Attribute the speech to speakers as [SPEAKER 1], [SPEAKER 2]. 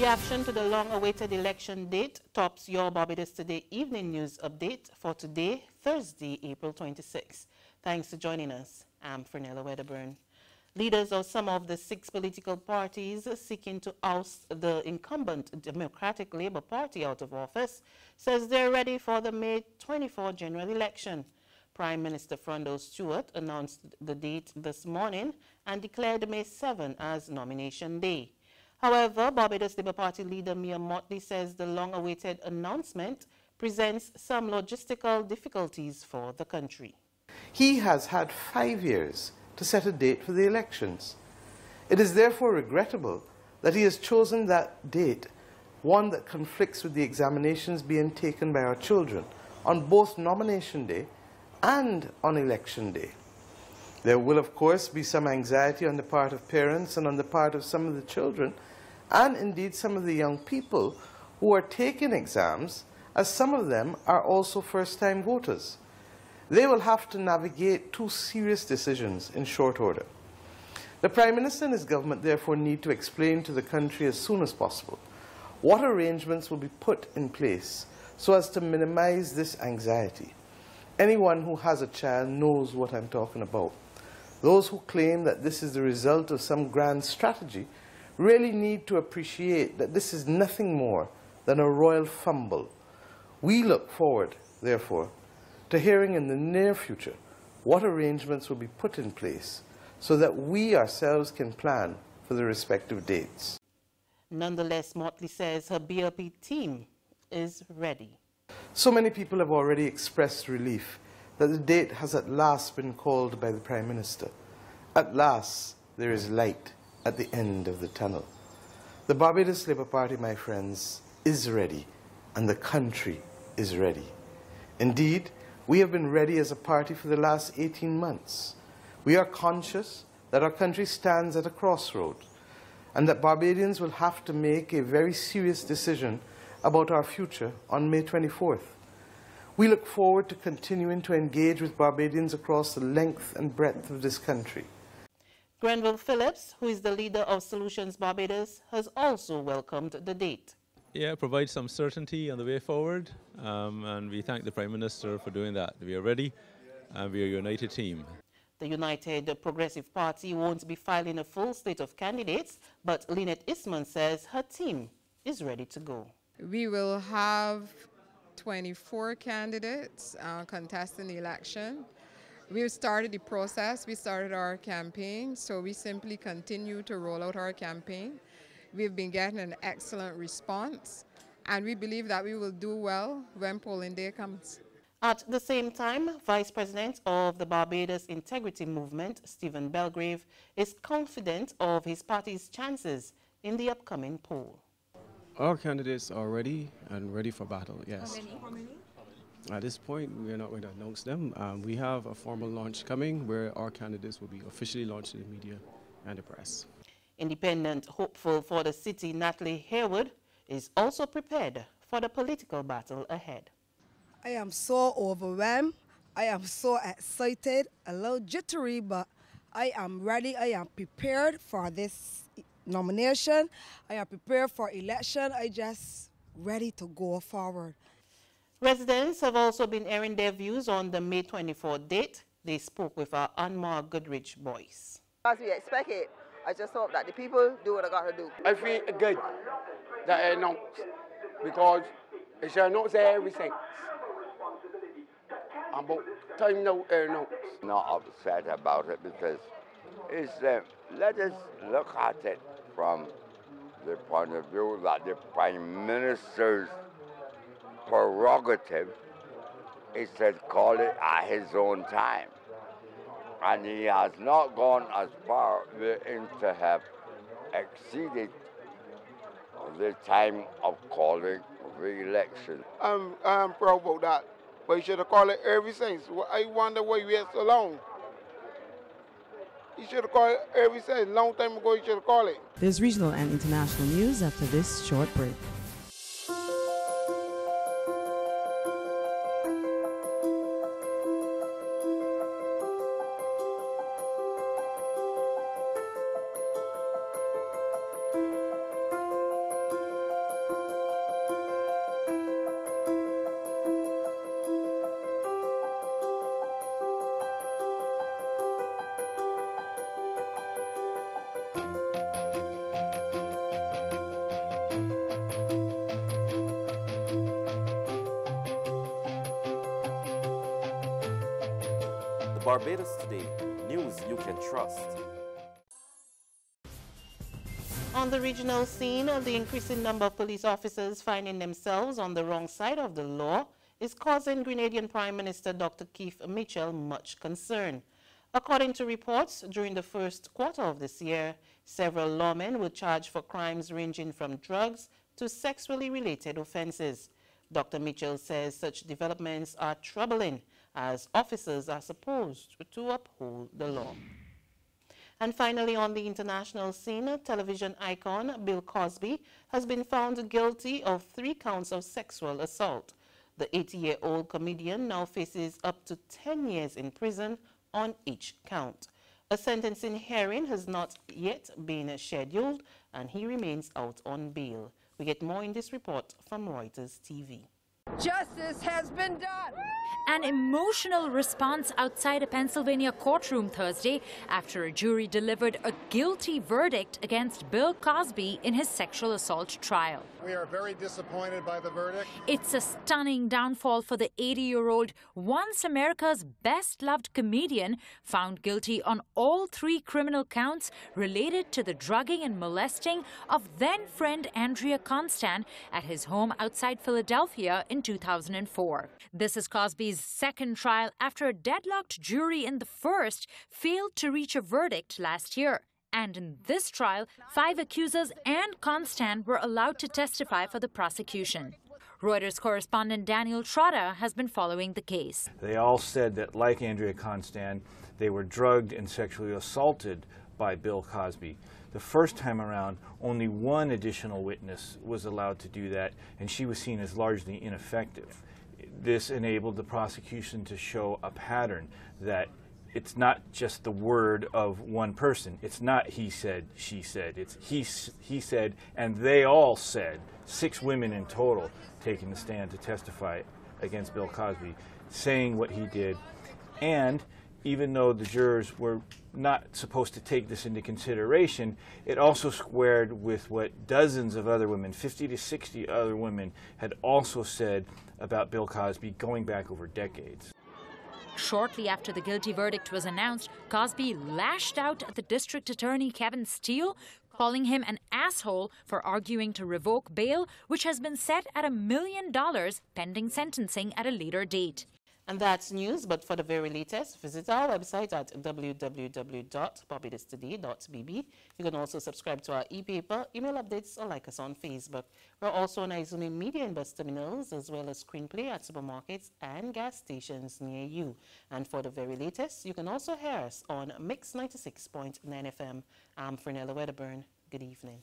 [SPEAKER 1] Reaction to the long-awaited election date tops your Barbados Today evening news update for today, Thursday, April 26. Thanks for joining us. I'm Fernella Wedderburn. Leaders of some of the 6 political parties seeking to oust the incumbent Democratic Labour Party out of office says they're ready for the May 24 general election. Prime Minister Frondo Stewart announced the date this morning and declared May 7 as nomination day. However, Barbados Labour Party leader Mia Motley says the long-awaited announcement presents some logistical difficulties for the country.
[SPEAKER 2] He has had 5 years to set a date for the elections. It is therefore regrettable that he has chosen that date, one that conflicts with the examinations being taken by our children on both nomination day and on election day. There will, of course, be some anxiety on the part of parents and on the part of some of the children, and indeed some of the young people who are taking exams, as some of them are also first-time voters. They will have to navigate 2 serious decisions in short order. The Prime Minister and his government therefore need to explain to the country as soon as possible what arrangements will be put in place so as to minimize this anxiety. Anyone who has a child knows what I'm talking about. Those who claim that this is the result of some grand strategy really need to appreciate that this is nothing more than a royal fumble. We look forward, therefore, to hearing in the near future what arrangements will be put in place so that we ourselves can plan for the respective dates.
[SPEAKER 1] Nonetheless, Motley says her BLP team is ready.
[SPEAKER 2] So many people have already expressed relief that the date has at last been called by the Prime Minister. At last, there is light at the end of the tunnel. The Barbados Labour Party, my friends, is ready, and the country is ready. Indeed, we have been ready as a party for the last 18 months. We are conscious that our country stands at a crossroad and that Barbadians will have to make a very serious decision about our future on May 24th. We look forward to continuing to engage with Barbadians across the length and breadth of this country.
[SPEAKER 1] Grenville Phillips, who is the leader of Solutions Barbados, has also welcomed the date.
[SPEAKER 3] Yeah, provide some certainty on the way forward, and we thank the Prime Minister for doing that. We are ready, and we are a united team.
[SPEAKER 1] The United Progressive Party won't be filing a full slate of candidates, but Lynette Isman says her team is ready to go.
[SPEAKER 4] We will have 24 candidates contesting the election. We've started the process. We started our campaign, so we simply continue to roll out our campaign. We've been getting an excellent response, and we believe that we will do well when polling day comes.
[SPEAKER 1] At the same time, Vice President of the Barbados Integrity Movement, Stephen Belgrave, is confident of his party's chances in the upcoming poll.
[SPEAKER 5] Our candidates are ready and ready for battle, yes.
[SPEAKER 6] How many?
[SPEAKER 5] At this point, we are not going to announce them. We have a formal launch coming where our candidates will be officially launched to the media and the press.
[SPEAKER 1] Independent hopeful for the city, Natalie Harewood, is also prepared for the political battle ahead.
[SPEAKER 6] I am so overwhelmed. I am so excited, a little jittery, but I am ready. I am prepared for this nomination. I am prepared for election. I just ready to go forward.
[SPEAKER 1] Residents have also been airing their views on the May 24 date. They spoke with our Anmar Goodrich voice.
[SPEAKER 7] As we expect it, I just hope that the people do what I got to do.
[SPEAKER 8] I feel good that I announced because it should announce everything. About time now to announce.
[SPEAKER 9] Not upset about it because it's, let us look at it from the point of view that the Prime Minister's prerogative is to call it at his own time. And he has not gone as far in to have exceeded the time of calling the election.
[SPEAKER 8] I'm proud about that. But he should have called it ever since. I wonder why he waited so long. He should have called it ever since. A long time ago he should have called it.
[SPEAKER 10] There's regional and international news after this short break.
[SPEAKER 11] Barbados Today, news you can trust.
[SPEAKER 1] On the regional scene, the increasing number of police officers finding themselves on the wrong side of the law is causing Grenadian Prime Minister Dr. Keith Mitchell much concern. According to reports, during the first quarter of this year, several lawmen were charged for crimes ranging from drugs to sexually related offenses. Dr. Mitchell says such developments are troubling as officers are supposed to uphold the law. And finally, on the international scene, television icon Bill Cosby has been found guilty of 3 counts of sexual assault. The 80-year-old comedian now faces up to 10 years in prison on each count. A sentencing hearing has not yet been scheduled, and he remains out on bail. We get more in this report from Reuters TV.
[SPEAKER 12] Justice has been done.
[SPEAKER 13] An emotional response outside a Pennsylvania courtroom Thursday after a jury delivered a guilty verdict against Bill Cosby in his sexual assault trial.
[SPEAKER 14] We are very disappointed by the verdict.
[SPEAKER 13] It's a stunning downfall for the 80-year-old, once America's best-loved comedian, found guilty on all 3 criminal counts related to the drugging and molesting of then-friend Andrea Constant at his home outside Philadelphia in 2004. This is Cosby's second trial after a deadlocked jury in the first failed to reach a verdict last year. And in this trial, 5 accusers and Constant were allowed to testify for the prosecution. Reuters correspondent Daniel Trotta has been following the case.
[SPEAKER 15] They all said that, like Andrea Constant, they were drugged and sexually assaulted by Bill Cosby. The first time around, only 1 additional witness was allowed to do that, and she was seen as largely ineffective. This enabled the prosecution to show a pattern that it's not just the word of one person. It's not he said, she said. It's he said, and they all said. 6 women in total taking the stand to testify against Bill Cosby, saying what he did. And even though the jurors were not supposed to take this into consideration, it also squared with what dozens of other women, 50 to 60 other women, had also said about Bill Cosby going back over decades.
[SPEAKER 13] Shortly after the guilty verdict was announced, Cosby lashed out at the district attorney Kevin Steele, calling him an asshole for arguing to revoke bail, which has been set at $1 million pending sentencing at a later date.
[SPEAKER 1] And that's news, but for the very latest, visit our website at www.barbadostoday.bb. You can also subscribe to our e-paper, email updates, or like us on Facebook. We're also on Izumi Media and bus terminals, as well as screenplay at supermarkets and gas stations near you. And for the very latest, you can also hear us on Mix 96.9 FM. I'm Fernella Wedderburn. Good evening.